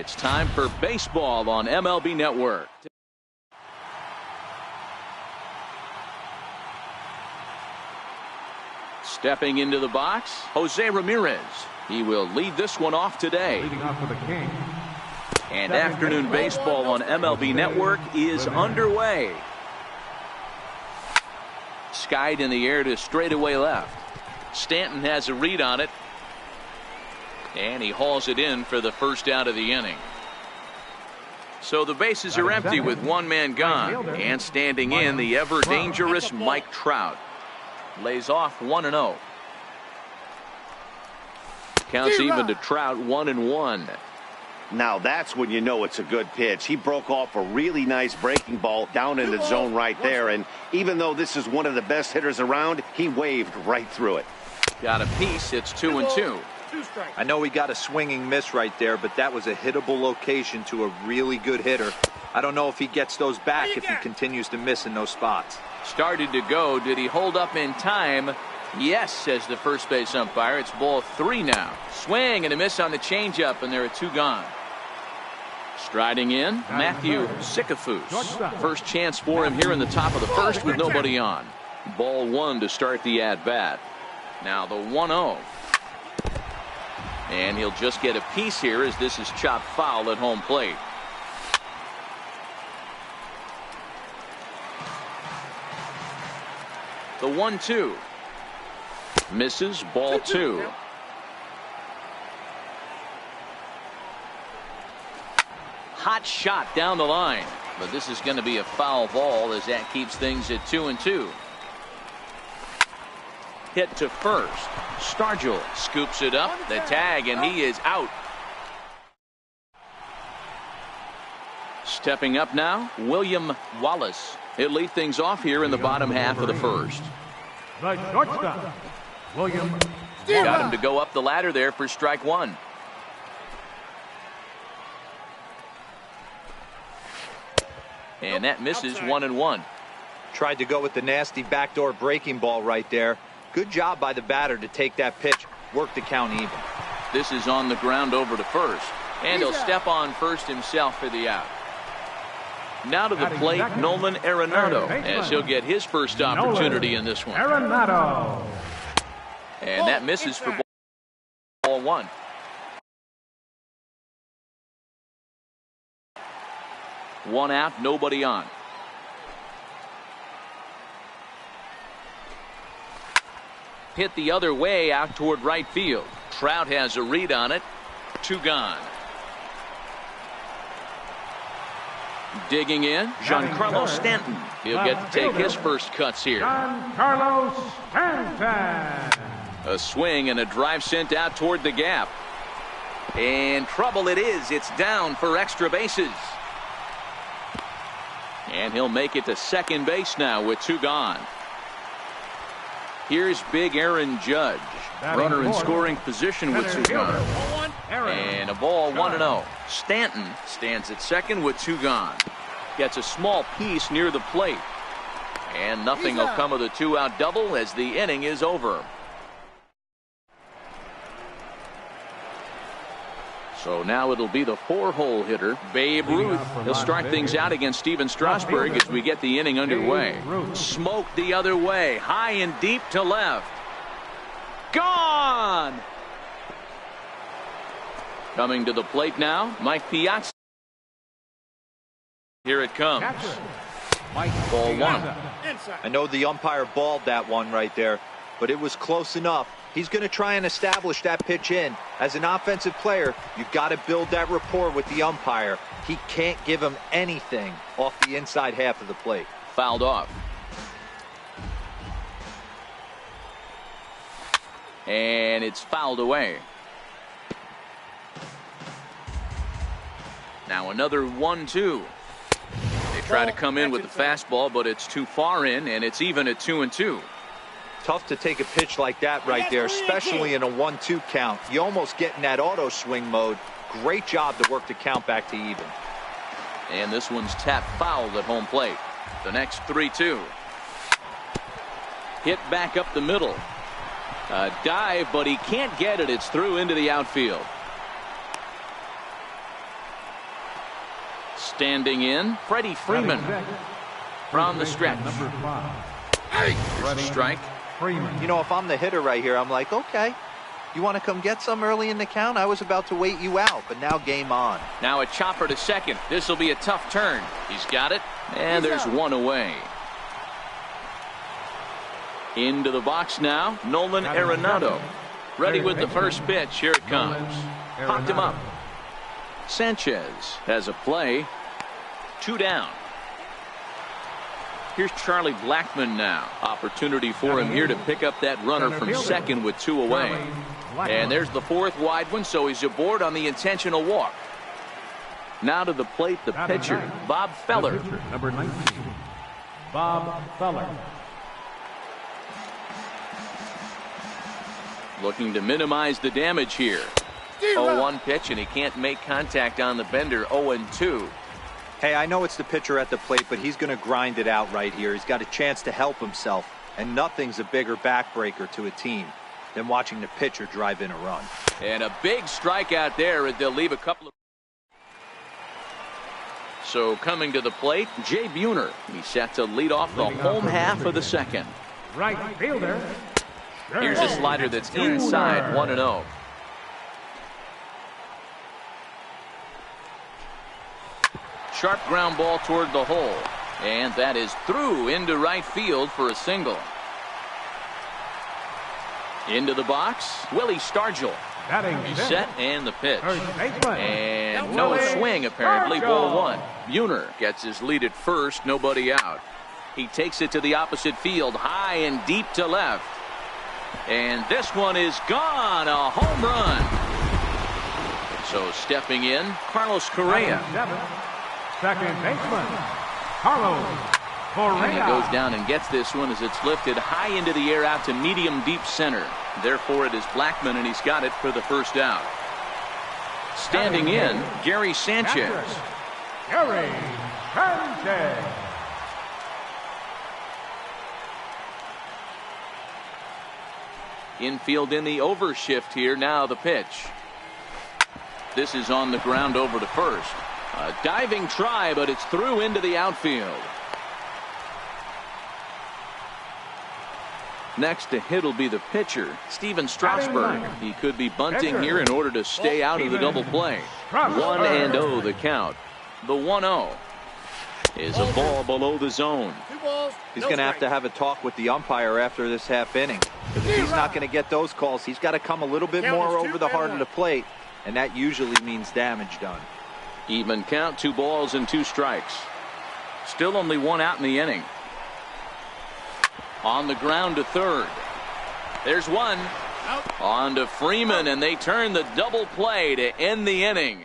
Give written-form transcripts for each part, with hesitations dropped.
It's time for baseball on MLB Network. Stepping into the box, Jose Ramirez. He will lead this one off today. Leading off for the King. And afternoon baseball on MLB Network is underway. Skied in the air to straightaway left. Stanton has a read on it. And he hauls it in for the first out of the inning. So the bases are empty with one man gone. And standing in, the ever dangerous Mike Trout. Lays off 1-0. Counts even to Trout 1-1. Now that's when you know it's a good pitch. He broke off a really nice breaking ball down in the zone right there. And even though this is one of the best hitters around, he waved right through it. Got a piece. It's 2-2. I know he got a swinging miss right there, but that was a hittable location to a really good hitter. I don't know if he gets those back if he continues to miss in those spots. Started to go. Did he hold up in time? Yes, says the first base umpire. It's ball 3 now. Swing and a miss on the changeup, and there are 2 gone. Striding in, Matthew Sikafus. First chance for him here in the top of the first with nobody on. Ball 1 to start the at-bat. Now the 1-0. And he'll just get a piece here as this is chopped foul at home plate. The 1-2. Misses, ball 2. Hot shot down the line. But this is going to be a foul ball as that keeps things at 2-2. Hit to first. Stargell scoops it up. The tag, and he is out. Stepping up now, William Wallace. He'll lead things off here in the bottom half of the first. The shortstop, William Wallace. Got him to go up the ladder there for strike 1. And that misses 1-1. Tried to go with the nasty backdoor breaking ball right there. Good job by the batter to take that pitch, work the count even. This is on the ground over to first. And he'll step on first himself for the out. Now to the plate, Nolan Arenado, as he'll get his first opportunity in this one. Arenado. And that misses for ball 1. One out, nobody on. Hit the other way out toward right field. Trout has a read on it. 2 gone. Digging in, Giancarlo Stanton. He'll get to take his first cuts here. Giancarlo Stanton. A swing and a drive sent out toward the gap. And trouble it is. It's down for extra bases. And he'll make it to second base now with 2 gone. Here's big Aaron Judge. Runner in scoring position with 2 gone. And a ball 1-0. Stanton stands at second with 2 gone. Gets a small piece near the plate. And nothing will come of the 2-out double as the inning is over. So now it'll be the 4-hole hitter, Babe Ruth. He'll start things out against Steven Strasburg as we get the inning underway. Smoke the other way, high and deep to left. Gone! Coming to the plate now, Mike Piazza. Here it comes. Ball 1. I know the umpire balled that one right there, but it was close enough. He's going to try and establish that pitch in. As an offensive player, you've got to build that rapport with the umpire. He can't give him anything off the inside half of the plate. Fouled off. And it's fouled away. Now another 1-2. They try to come in with the fastball, but it's too far in, and it's even at 2-2. Tough to take a pitch like that right there, especially in a 1-2 count. You almost get in that auto swing mode. Great job to work the count back to even. And this one's tapped fouled at home plate. The next 3-2. Hit back up the middle. A dive, but he can't get it. It's through into the outfield. Standing in, Freddie Freeman from the stretch. Number 5. Strike. Freeman. You know, if I'm the hitter right here, I'm like, okay, you want to come get some early in the count? I was about to wait you out, but now game on. Now a chopper to second. This will be a tough turn. He's got it, and there's one away. Into the box now, Nolan Arenado. Ready with the first pitch. Here it comes. Popped him up. Sanchez has a play. 2 down. Here's Charlie Blackmon now. Opportunity for him here to pick up that runner from second with 2 away. And there's the 4th wide one, so he's aboard on the intentional walk. Now to the plate, the pitcher, Bob Feller. Number 19, Bob Feller. Looking to minimize the damage here. 0-1 pitch, and he can't make contact on the bender. 0-2. Hey, I know it's the pitcher at the plate, but he's going to grind it out right here. He's got a chance to help himself, and nothing's a bigger backbreaker to a team than watching the pitcher drive in a run. And a big strikeout there, and they'll leave a couple of... So coming to the plate, Jay Buhner. He's set to lead off the home half of the second. Right fielder. Here's a slider that's inside, 1-0. Sharp ground ball toward the hole. And that is through into right field for a single. Into the box, Willie Stargell. He's set, and the pitch. And no swing, apparently. Ball 1. Buhner gets his lead at first, nobody out. He takes it to the opposite field, high and deep to left. And this one is gone, a home run. So stepping in, Carlos Correa. Second baseman, Carlos And he Correa. goes down and gets this one as it's lifted high into the air out to medium deep center. Therefore it is Blackmon, and he's got it for the first out. Standing in, Gary Sanchez. Gary Sanchez. Infield in the overshift here. Now the pitch. This is on the ground over to first. A diving try, but it's through into the outfield. Next to hit will be the pitcher, Steven Strasburg. He could be bunting here in order to stay out of the double play. 1-0 the count. The 1-0 is a ball below the zone. He's going to have a talk with the umpire after this half inning. Because if he's not going to get those calls, he's got to come a little bit more over the heart of the plate. And that usually means damage done. Even count, 2 balls and 2 strikes. Still only 1 out in the inning. On the ground to third. There's 1. On to Freeman, and they turn the double play to end the inning.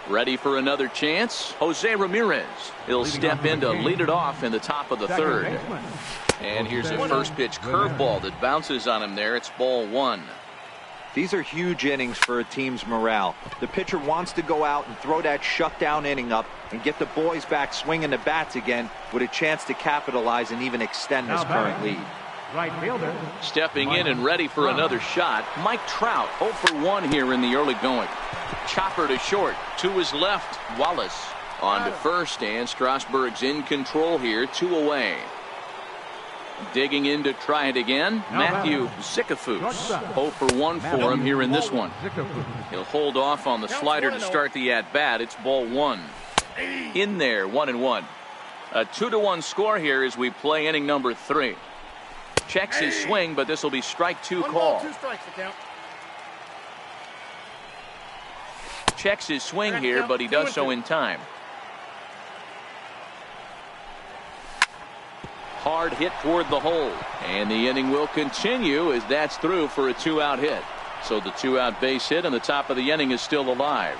Ready for another chance? Jose Ramirez. He'll step in to lead it off in the top of the third. And here's a first pitch curveball that bounces on him there. It's ball 1. These are huge innings for a team's morale. The pitcher wants to go out and throw that shutdown inning up and get the boys back swinging the bats again with a chance to capitalize and even extend this current lead. Right fielder. Stepping in and ready for another shot, Mike Trout. 0 for 1 here in the early going. Chopper to short. To his left, Wallace. On to first, and Strasburg's in control here. 2 away. Digging in to try it again, Matthew Zickafoose. 0 for 1 for him here in this one. He'll hold off on the slider to start the at-bat. It's ball 1. In there, 1-1. A 2-1 score here as we play inning number 3. Checks his swing, but this will be strike 2 call. Checks his swing here, but he does so in time. Hard hit toward the hole, and the inning will continue as that's through for a 2-out hit. So the 2-out base hit, and the top of the inning is still alive.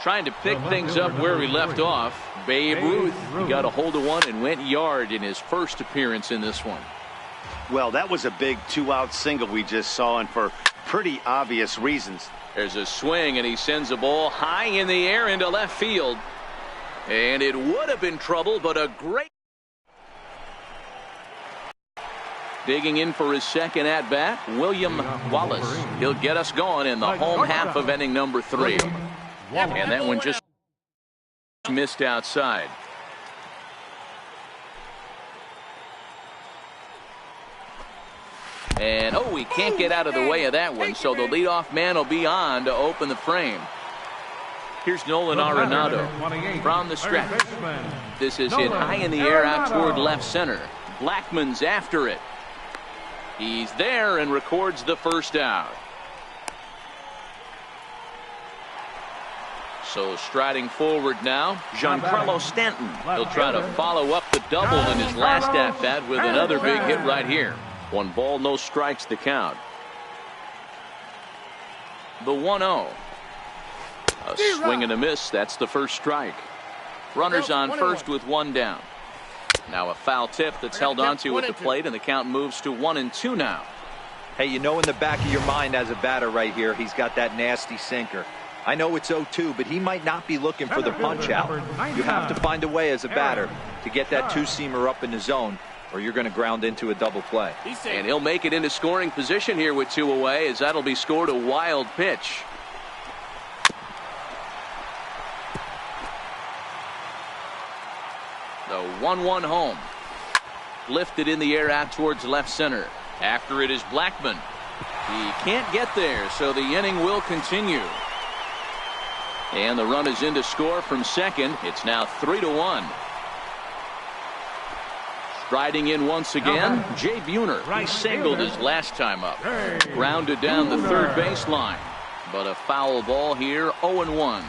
Trying to pick things up where he left off, Babe Ruth. He got a hold of one and went yard in his first appearance in this one. Well, that was a big 2-out single we just saw, and for pretty obvious reasons. There's a swing, and he sends a ball high in the air into left field. And it would have been trouble, but a great... Digging in for his second at-bat, William Wallace. He'll get us going in the home half of inning number 3. And that one just missed outside. And, oh, he can't get out of the way of that one, so the leadoff man will be on to open the frame. Here's Nolan Arenado from the stretch. This is hit high in the air out toward left center. Blackman's after it. He's there and records the first out. So striding forward now, Giancarlo Stanton. He'll try to follow up the double in his last at-bat with another big hit right here. 1 ball, no strikes the count. The 1-0. A swing and a miss. That's the first strike. Runners on first with 1 down. Now a foul tip that's held onto at the plate, and the count moves to 1-2 now. Hey, you know in the back of your mind as a batter right here, he's got that nasty sinker. I know it's 0-2, but he might not be looking for the punch out. You have to find a way as a batter to get that two-seamer up in the zone, or you're going to ground into a double play. And he'll make it into scoring position here with 2 away, as that'll be scored a wild pitch. The 1-1 home. Lifted in the air out towards left center. After it is Blackman. He can't get there, so the inning will continue. And the run is in to score from second. It's now 3-1. Striding in once again, Jay Buhner. He singled his last time up. Grounded down the third baseline. But a foul ball here, 0-1.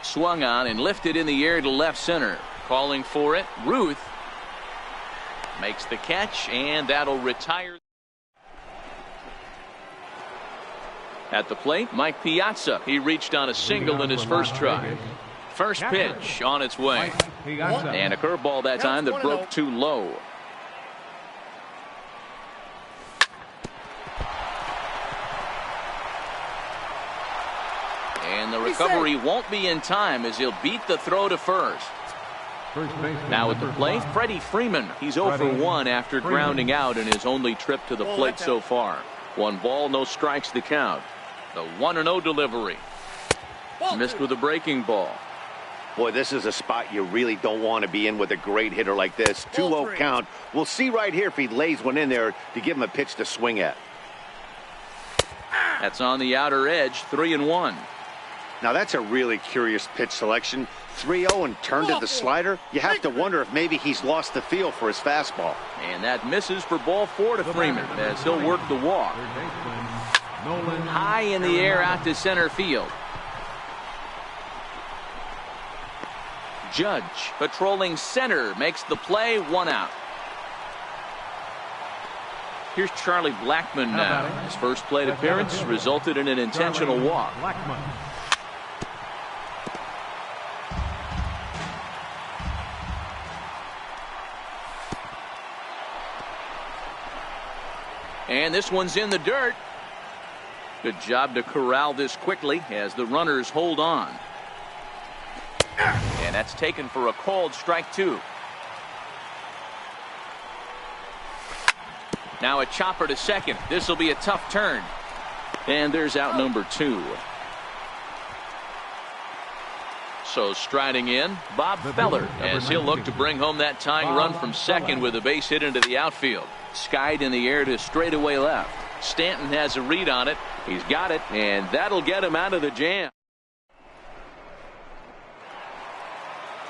Swung on and lifted in the air to left center. Calling for it, Ruth. Makes the catch, and that'll retire. At the plate, Mike Piazza. He reached on a single in his first try. First pitch on its way. And a curveball that time that broke too low. And the recovery won't be in time as he'll beat the throw to first. Now at the plate, Freddie Freeman. He's 0 for 1 after grounding out in his only trip to the plate so far. 1 ball, no strikes the count. The 1-0 delivery. Missed with a breaking ball. Boy, this is a spot you really don't want to be in with a great hitter like this. 2-0 count. We'll see right here if he lays one in there to give him a pitch to swing at. That's on the outer edge, 3-1. Now that's a really curious pitch selection. 3-0 and turned to the slider. You have to wonder if maybe he's lost the feel for his fastball. And that misses for ball 4 to Freeman as he'll work the walk. High in the air out to center field. Judge patrolling center makes the play, 1 out. Here's Charlie Blackman now. His first plate appearance resulted in an intentional walk. And this one's in the dirt. Good job to corral this quickly as the runners hold on. And that's taken for a called strike 2. Now a chopper to second. This will be a tough turn. And there's out number 2. So striding in, Bob Feller, as he'll look to bring home that tying run from second with a base hit into the outfield. Skied in the air to straightaway left. Stanton has a read on it. He's got it, and that'll get him out of the jam.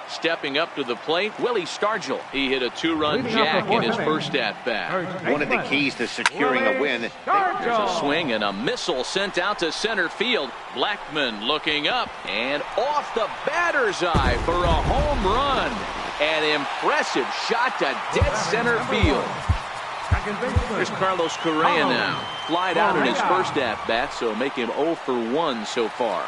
Stepping up to the plate, Willie Stargell. He hit a 2-run jack in his first at-bat. One of the keys to securing a win. There's a swing and a missile sent out to center field. Blackman looking up and off the batter's eye for a home run. An impressive shot to dead center field. Here's Carlos Correa now. Flied out in his first at-bat, so make him 0 for 1 so far.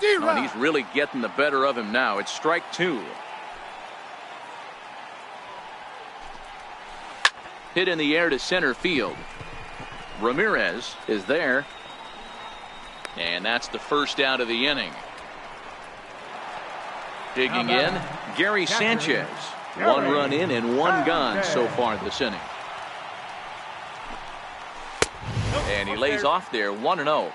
Oh, and he's really getting the better of him now. It's strike 2. Hit in the air to center field. Ramirez is there. And that's the first out of the inning. Digging in, Gary Sanchez. 1 run in and 1 gone so far this inning. And he lays off there 1-0.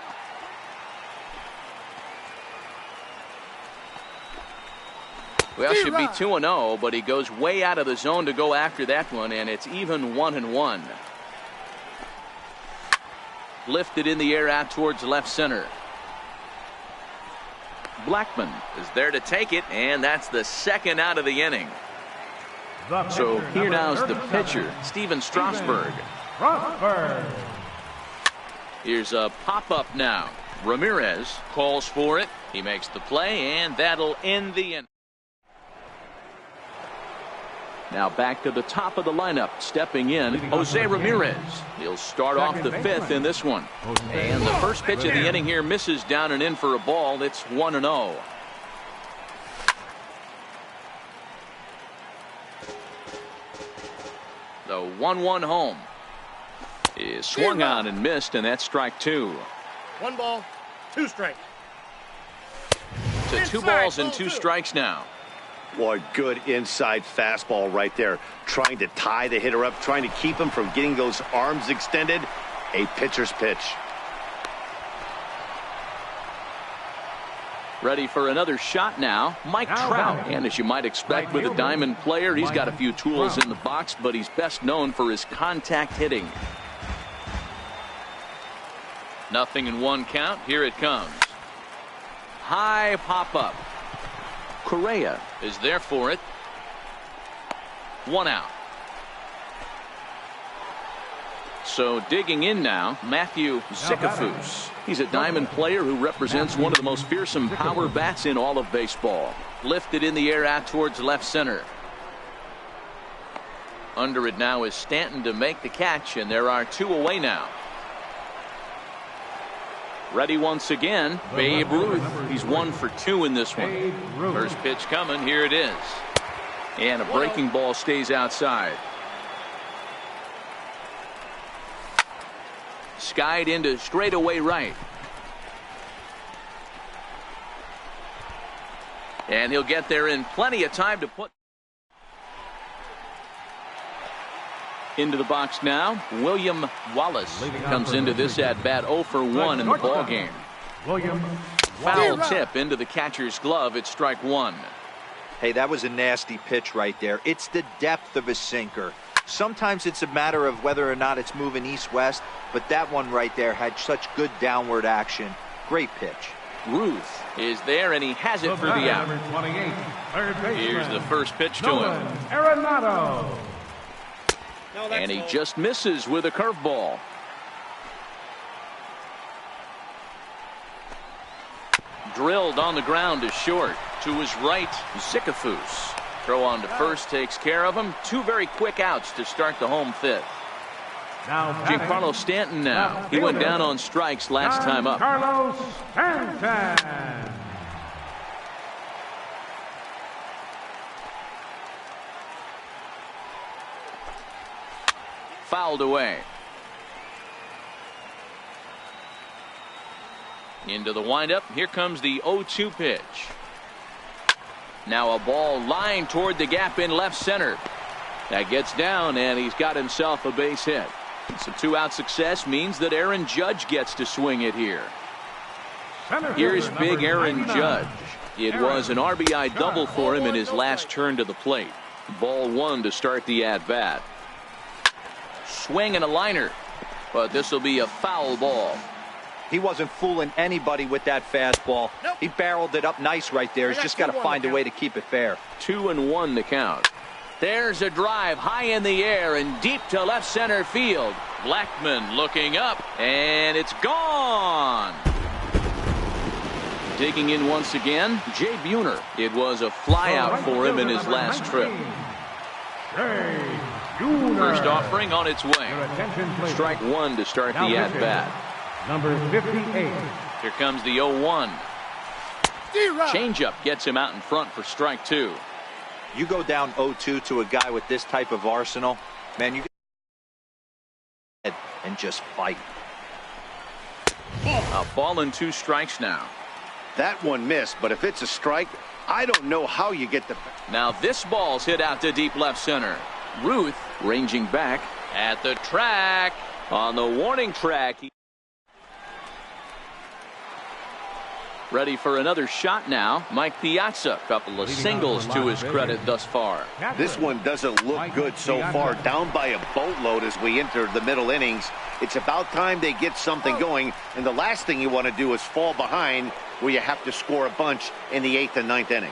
Well, should be 2-0, but he goes way out of the zone to go after that one, and it's even 1-1. Lifted in the air out towards left center. Blackman is there to take it, and that's the second out of the inning. So here now is the pitcher, Steven Strasburg. Here's a pop-up now. Ramirez calls for it. He makes the play, and that'll end the inning. Now back to the top of the lineup, stepping in, Jose Ramirez. He'll start off the 5th in this one. And the first pitch of the inning here misses down and in for a ball. It's 1-0. The 1-1 home is swung on and missed, and that's strike 2. 1 ball, 2 strikes. To 2 balls and 2 strikes now. Boy, good inside fastball right there. Trying to tie the hitter up, trying to keep him from getting those arms extended. A pitcher's pitch. Ready for another shot now, Mike Trout. And as you might expect with a diamond player, he's got a few tools in the box, but he's best known for his contact hitting. 0-1 count. Here it comes. High pop-up. Correa is there for it. 1 out. So digging in now, Matthew Zicafus. He's a diamond player who represents one of the most fearsome power bats in all of baseball. Lifted in the air out towards left center. Under it now is Stanton to make the catch, and there are 2 away now. Ready once again, Babe Ruth. He's 1 for 2 in this one. First pitch coming. Here it is. And a breaking ball stays outside. Skied into straightaway right. And he'll get there in plenty of time to put. Into the box now, William Wallace comes into this at bat 0 for 1 in the ball game. Foul tip into the catcher's glove. It's strike 1. Hey, that was a nasty pitch right there. It's the depth of a sinker. Sometimes it's a matter of whether or not it's moving east-west, but that one right there had such good downward action. Great pitch. Ruth is there, and he has it for the out. Here's the first pitch to him. Arenado. And he just misses with a curveball. Drilled on the ground is short. To his right, Zicafus. Throw on to first takes care of him. 2 very quick outs to start the home 5th. Giancarlo Stanton now. He went down on strikes last time up. Giancarlo Stanton. Fouled away. Into the windup. Here comes the 0-2 pitch. Now a ball lined toward the gap in left center. That gets down, and he's got himself a base hit. Some 2-out success means that Aaron Judge gets to swing it here. Here's big Aaron Judge. It was an RBI double for him in his last turn to the plate. Ball 1 to start the at-bat. Swing and a liner, but this will be a foul ball. He wasn't fooling anybody with that fastball. He barreled it up nice right there. He's just got to find a way to keep it fair. 2-1 the count. There's a drive high in the air and deep to left center field. Blackman looking up, and it's gone. Digging in once again, Jay Buhner. It was a fly out for him in his last trip. First offering on its way. Strike 1 to start the at-bat. Number 58. Here comes the 0-1. Changeup gets him out in front for strike 2. You go down 0-2 to a guy with this type of arsenal, man, you and just fight. A ball and 2 strikes now. That one missed, but if it's a strike, I don't know how you get the... Now this ball's hit out to deep left center. Ruth ranging back at the track. On the warning track. Ready for another shot now. Mike Piazza, couple of singles to his credit thus far. This one doesn't look good so far. Down by a boatload as we enter the middle innings. It's about time they get something going, and the last thing you want to do is fall behind where you have to score a bunch in the 8th and 9th inning.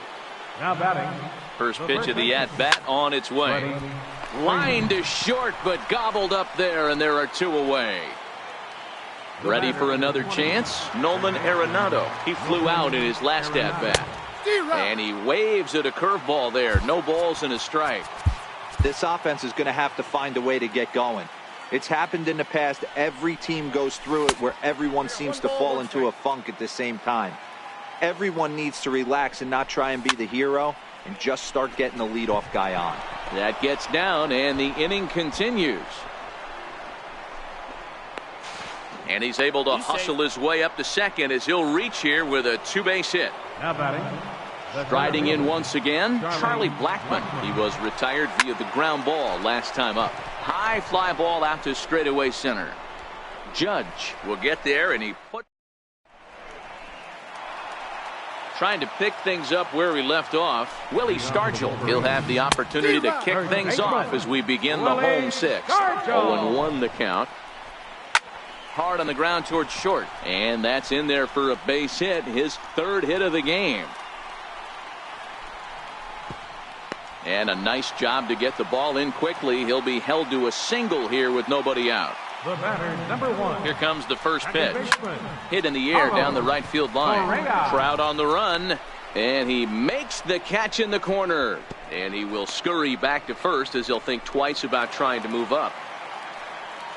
Now batting. First pitch of the at-bat on its way. Line to short, but gobbled up there, and there are 2 away. Ready for another chance? Nolan Arenado. He flew out in his last at-bat. And he waves at a curveball there. No balls and a strike. This offense is going to have to find a way to get going. It's happened in the past. Every team goes through it where everyone seems to fall into a funk at the same time. Everyone needs to relax and not try and be the hero and just start getting the leadoff guy on. That gets down, and the inning continues. And he's able to hustle his way up to second as he'll reach here with a 2-base hit. Now batting. Striding in once again, Charlie Blackmon. He was retired via the ground ball last time up. High fly ball out to straightaway center. Judge will get there, and he trying to pick things up where he left off. Willie Stargell. He'll have the opportunity to kick things off as we begin the home 6th. 0-1 the count. Hard on the ground towards short, and that's in there for a base hit, his 3rd hit of the game. And a nice job to get the ball in quickly. He'll be held to a single here with nobody out. The batter, number 1. Here comes the first pitch. Hit in the air down the right field line. Trout on the run, and he makes the catch in the corner. And he will scurry back to first as he'll think twice about trying to move up.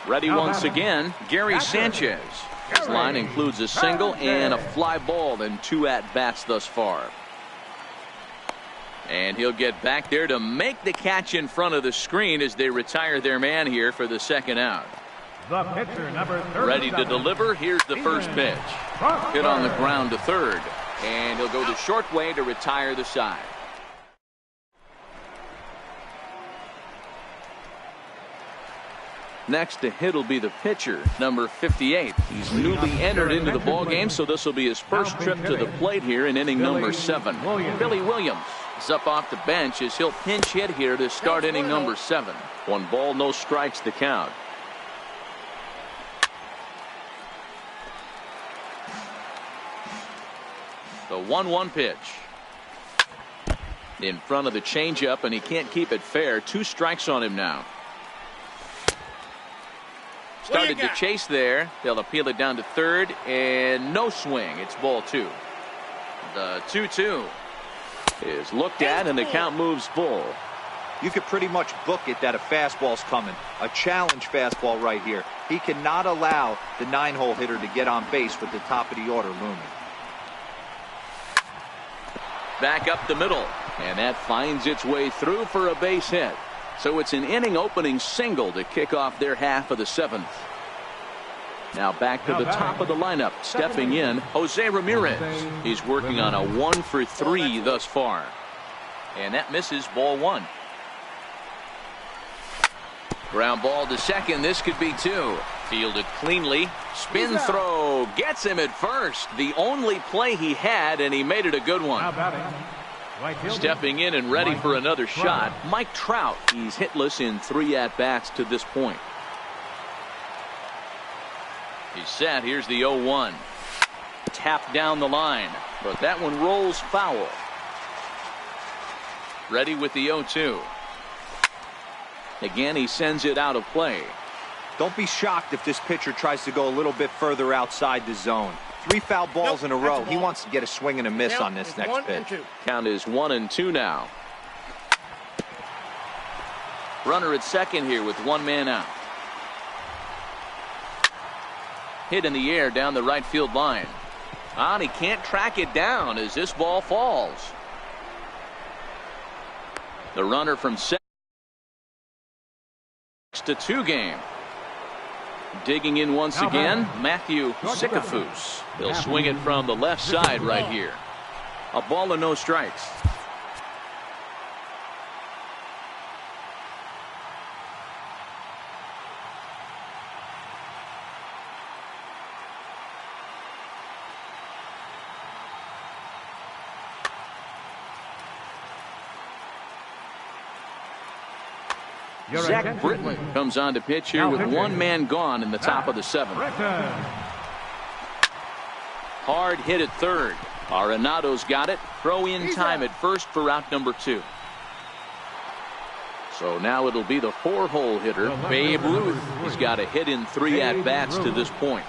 Ready once again, Gary Sanchez. His line includes a single and a fly ball in 2 at-bats thus far. And he'll get back there to make the catch in front of the screen as they retire their man here for the 2nd out. The pitcher, number 37. Ready to deliver. Here's the first pitch. Hit on the ground to third. And he'll go the short way to retire the side. Next to hit will be the pitcher, number 58. He's newly entered into the ball game, so this will be his first trip to the plate here in inning number 7. Billy Williams is up off the bench as he'll pinch hit here to start inning number 7. 1 ball, no strikes the count. The 1-1 pitch. In front of the changeup, and he can't keep it fair. 2 strikes on him now. Started to chase there. They'll appeal it down to third, and no swing. It's ball 2. The 2-2 is looked at, and the count moves full. You could pretty much book it that a fastball's coming. A challenge fastball right here. He cannot allow the 9-hole hitter to get on base with the top of the order looming. Back up the middle, and that finds its way through for a base hit. So it's an inning opening single to kick off their half of the 7th. Now back to the top of the lineup. Stepping in, Jose Ramirez. He's working on a 1 for 3 thus far. And that misses, ball 1. Ground ball to second. This could be 2. Fielded cleanly. Spin throw. Gets him at first. The only play he had, and he made it a good one. Stepping in and ready for another shot, Mike Trout. He's hitless in 3 at-bats to this point. He's set. Here's the 0-1. Tapped down the line, but that one rolls foul. Ready with the 0-2. Again, he sends it out of play. Don't be shocked if this pitcher tries to go a little bit further outside the zone. 3 foul balls in a row. He wants to get a swing and a miss on this next pitch. Count is 1-2 now. Runner at second here with 1 man out. Hit in the air down the right field line. And he can't track it down as this ball falls. The runner from 6-2 game. Digging in once again, Matthew Sikafus. He'll swing it from the left side right here. A ball and no strikes. Zach Britton comes on to pitch here with one man gone in the top of the seventh. Hard hit at third. Arenado's got it. Throw in time at first for out number 2. So now it'll be the 4-hole hitter, Babe Ruth. He's got a hit in 3 at-bats to this point.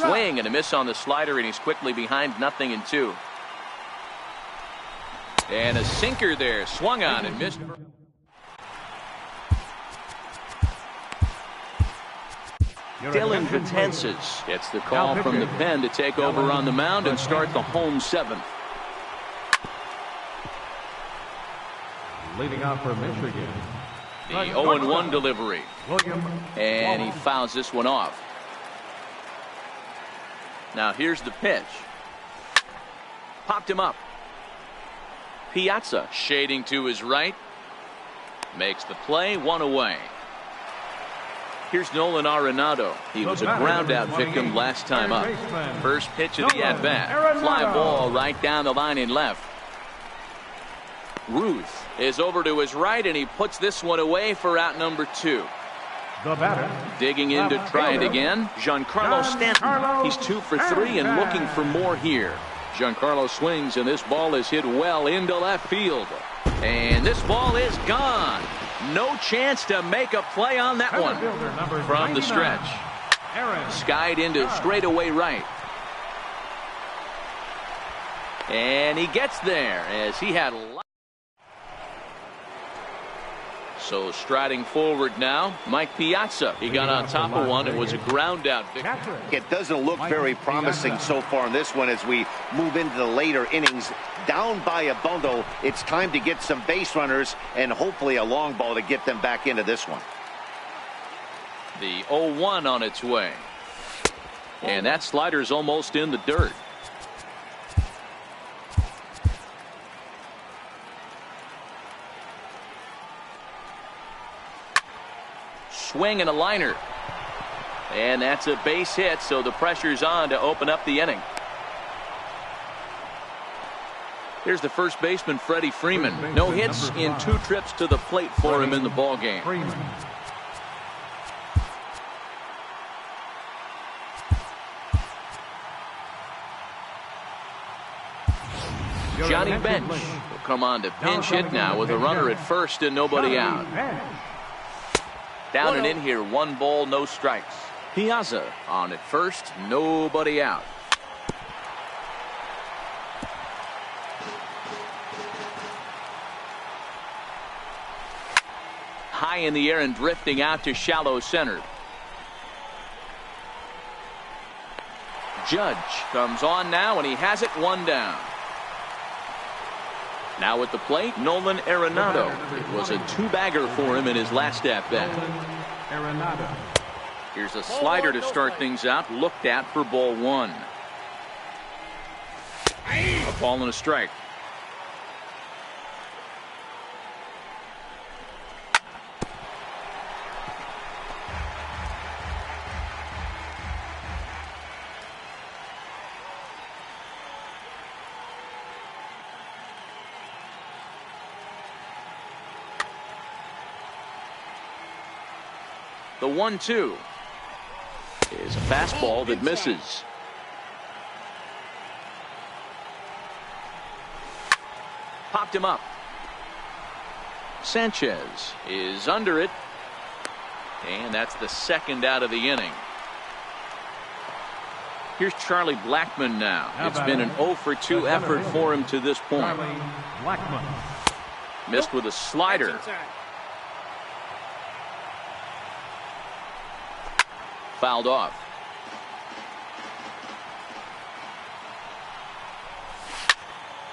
Swing and a miss on the slider, and he's quickly behind 0-2. And a sinker there, swung on and missed. Dylan Betances gets the call from the pen to take over on the mound and start the home 7th. Leading off for Michigan, The 0-1 delivery. And he fouls this one off. Now here's the pitch. Popped him up. Piazza shading to his right. Makes the play, 1 away. Here's Nolan Arenado. He was a ground out victim last time up. First pitch of the at bat. Fly ball right down the line in left. Ruth is over to his right, and he puts this one away for out number 2. the batter. Digging in to try it again, Giancarlo Stanton. He's 2 for 3 and looking for more here. Giancarlo swings, and this ball is hit well into left field. And this ball is gone. No chance to make a play on that one from the stretch. Skied into straightaway right. And he gets there as he had a lot. So striding forward now, Mike Piazza. He got on top of one. It was a ground out victory. It doesn't look very promising so far in this one as we move into the later innings. Down by a bundle, it's time to get some base runners and hopefully a long ball to get them back into this one. The 0-1 on its way. And that slider's almost in the dirt. Swing and a liner. And that's a base hit, so the pressure's on to open up the inning. Here's the first baseman, Freddie Freeman. No hits in 2 trips to the plate for him in the ballgame. Johnny Bench will come on to pinch hit now with a runner at first and nobody out. Down and in here, 1 ball, no strikes. Piazza on at first, nobody out. High in the air and drifting out to shallow center. Judge comes on now, and he has it 1 down. Now at the plate, Nolan Arenado. It was a 2-bagger for him in his last at-bat. Here's a slider to start things out, looked at for ball 1. A ball and a strike. The 1-2 is a fastball that misses. Popped him up. Sanchez is under it. And that's the 2nd out of the inning. Here's Charlie Blackmon now. It's been an 0 for 2 effort for him to this point. Missed with a slider. Fouled off.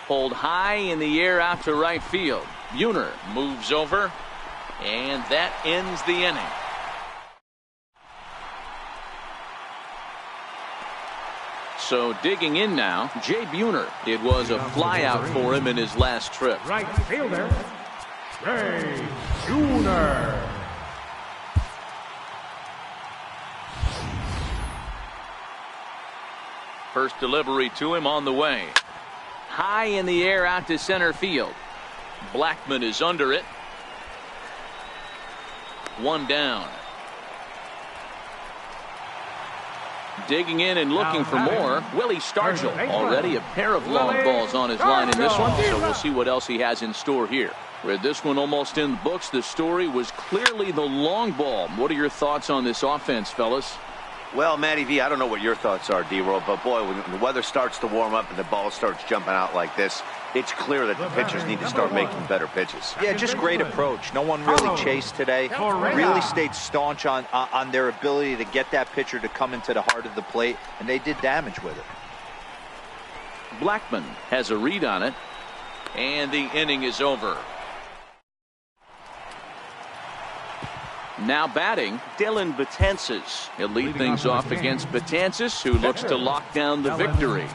Pulled high in the air out to right field. Buhner moves over, and that ends the inning. So digging in now, Jay Buhner. It was a flyout for him in his last trip. Right fielder, Jay Buhner. First delivery to him on the way. High in the air out to center field. Blackman is under it. One down. Digging in and looking for more, Willie Stargell. Already a pair of long balls on his line in this one, so we'll see what else he has in store here. With this one almost in the books, the story was clearly the long ball. What are your thoughts on this offense, fellas? Well, Matty V, I don't know what your thoughts are, D-Roll, but boy, when the weather starts to warm up and the ball starts jumping out like this, it's clear that the pitchers need to start making better pitches. Yeah, just great approach. No one really chased today. Really stayed staunch on their ability to get that pitcher to come into the heart of the plate, and they did damage with it. Blackman has a read on it, and the inning is over. Now batting, Dylan Betances. He'll lead things off against Betances, who looks to lock down the victory.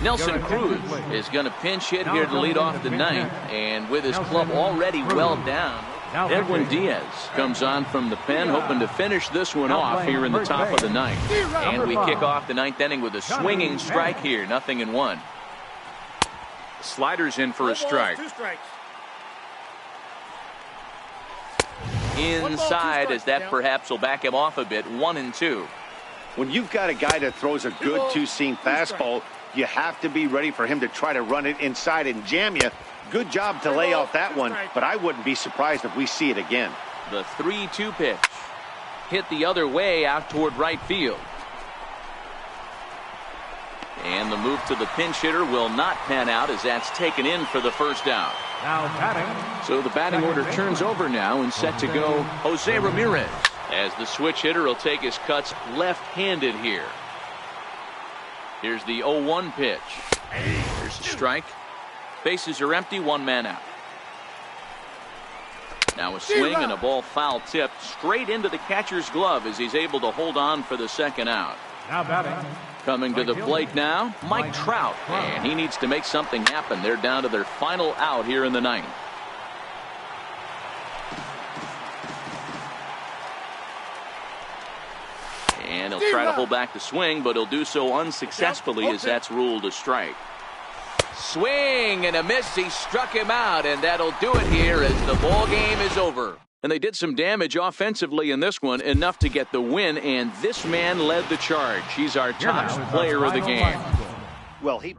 Nelson Cruz is going to pinch hit here to lead off the ninth, and with his club already well down, Edwin Diaz comes on from the pen, hoping to finish this one off here in the top of the ninth. And we kick off the ninth inning with a swinging strike here, 0-1. Sliders in for a strike. 2 strikes. Inside, as that perhaps will back him off a bit. 1-2. When you've got a guy that throws a good two-seam fastball, you have to be ready for him to try to run it inside and jam you. Good job to lay off that one, but I wouldn't be surprised if we see it again. The 3-2 pitch. Hit the other way out toward right field. And the move to the pinch hitter will not pan out, as that's taken in for the first out. Now batting. So the batting order turns over now, and set to go Jose Ramirez, as the switch hitter will take his cuts left-handed here. Here's the 0-1 pitch. Here's a strike. Bases are empty, 1 man out. Now a swing and a ball foul tipped straight into the catcher's glove as he's able to hold on for the second out. Now batting. Coming to the plate now, Mike Trout, and he needs to make something happen. They're down to their final out here in the ninth. And he'll try to hold back the swing, but he'll do so unsuccessfully as that's ruled a strike. Swing and a miss. He struck him out, and that'll do it here as the ball game is over. And they did some damage offensively in this one, enough to get the win, and this man led the charge. He's our top player of the game. Well, he